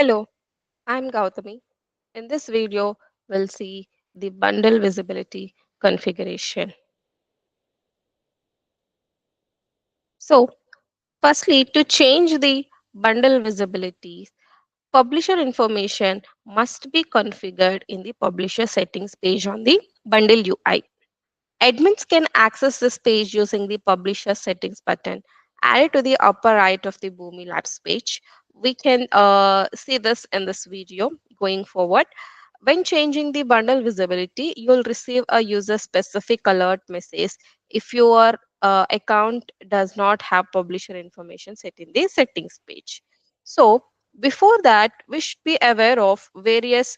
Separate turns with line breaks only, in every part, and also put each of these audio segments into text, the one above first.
Hello, I'm Gautami. In this video, we'll see the bundle visibility configuration. So, firstly, to change the bundle visibility, publisher information must be configured in the publisher settings page on the bundle UI. Admins can access this page using the publisher settings button added to the upper right of the Boomi Labs page. We can see this in this video going forward. When changing the bundle visibility, you'll receive a user specific alert message if your account does not have publisher information set in the settings page. So, before that, we should be aware of various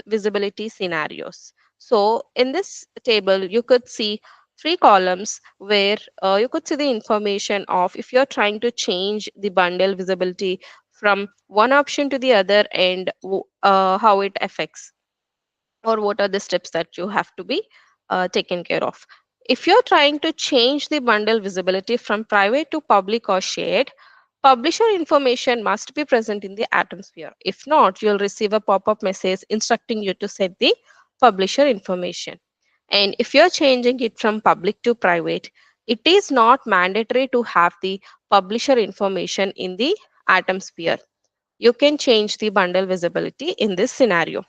visibility scenarios. So, in this table, you could see three columns where you could see the information of if you're trying to change the bundle visibility from one option to the other and how it affects or what are the steps that you have to be taken care of. If you're trying to change the bundle visibility from private to public or shared, publisher information must be present in the atom sphere. If not, you'll receive a pop-up message instructing you to set the publisher information. And if you're changing it from public to private, it is not mandatory to have the publisher information in the atom sphere. You can change the bundle visibility in this scenario.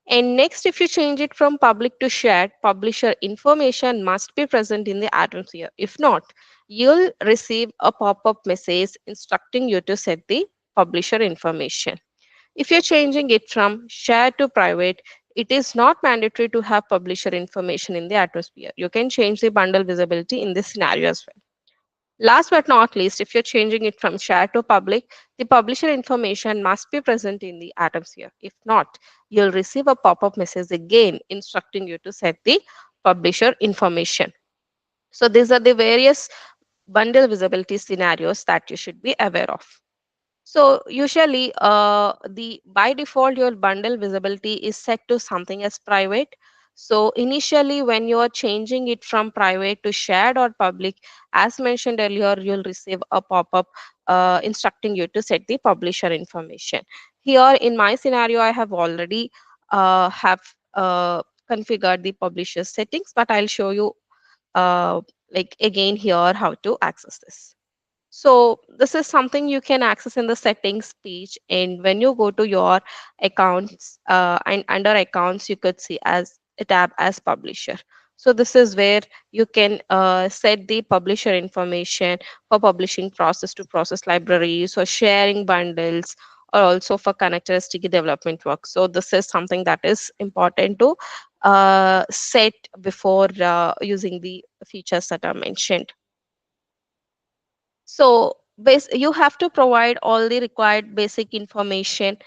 And next, if you change it from public to shared, publisher information must be present in the atom sphere. If not, you'll receive a pop-up message instructing you to set the publisher information. If you're changing it from shared to private, it is not mandatory to have publisher information in the atmosphere. You can change the bundle visibility in this scenario as well. Last but not least, if you're changing it from shared to public, the publisher information must be present in the atom sphere. If not, you'll receive a pop-up message again instructing you to set the publisher information. So these are the various bundle visibility scenarios that you should be aware of. So usually the by default your bundle visibility is set to something as private. So initially when you are changing it from private to shared or public, as mentioned earlier, you'll receive a pop-up instructing you to set the publisher information. Here in my scenario, I have already have configured the publisher settings, but I'll show you like again here how to access this. So this is something you can access in the settings page. And when you go to your accounts and under accounts, you could see as a tab as publisher. So this is where you can set the publisher information for publishing process to process libraries or sharing bundles or also for connector sticky development work. So this is something that is important to set before using the features that are mentioned. So you have to provide all the required basic information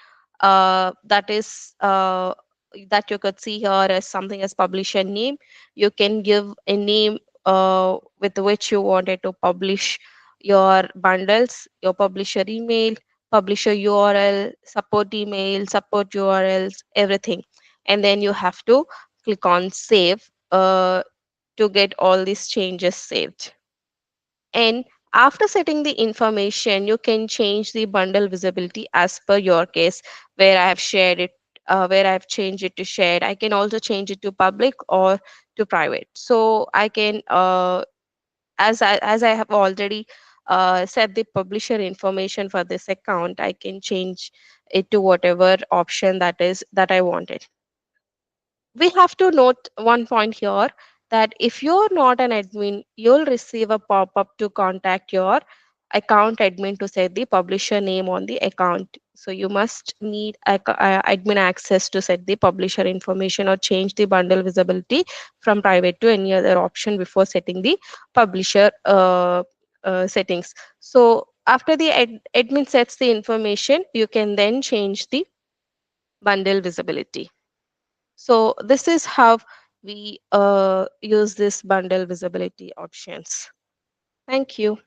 that is that you could see here as something as publisher name. You can give a name with which you wanted to publish your bundles, your publisher email, publisher URL, support email, support URLs, everything. And then you have to click on save to get all these changes saved. And after setting the information, you can change the bundle visibility as per your case, where I have shared it, where I have changed it to shared. I can also change it to public or to private. So I can, as I have already set the publisher information for this account, I can change it to whatever option that I wanted. We have to note one point here that if you're not an admin, you'll receive a pop-up to contact your account admin to set the publisher name on the account. So you must need admin access to set the publisher information or change the bundle visibility from private to any other option before setting the publisher settings. So after the admin sets the information, you can then change the bundle visibility. So this is how we use this bundle visibility options. Thank you.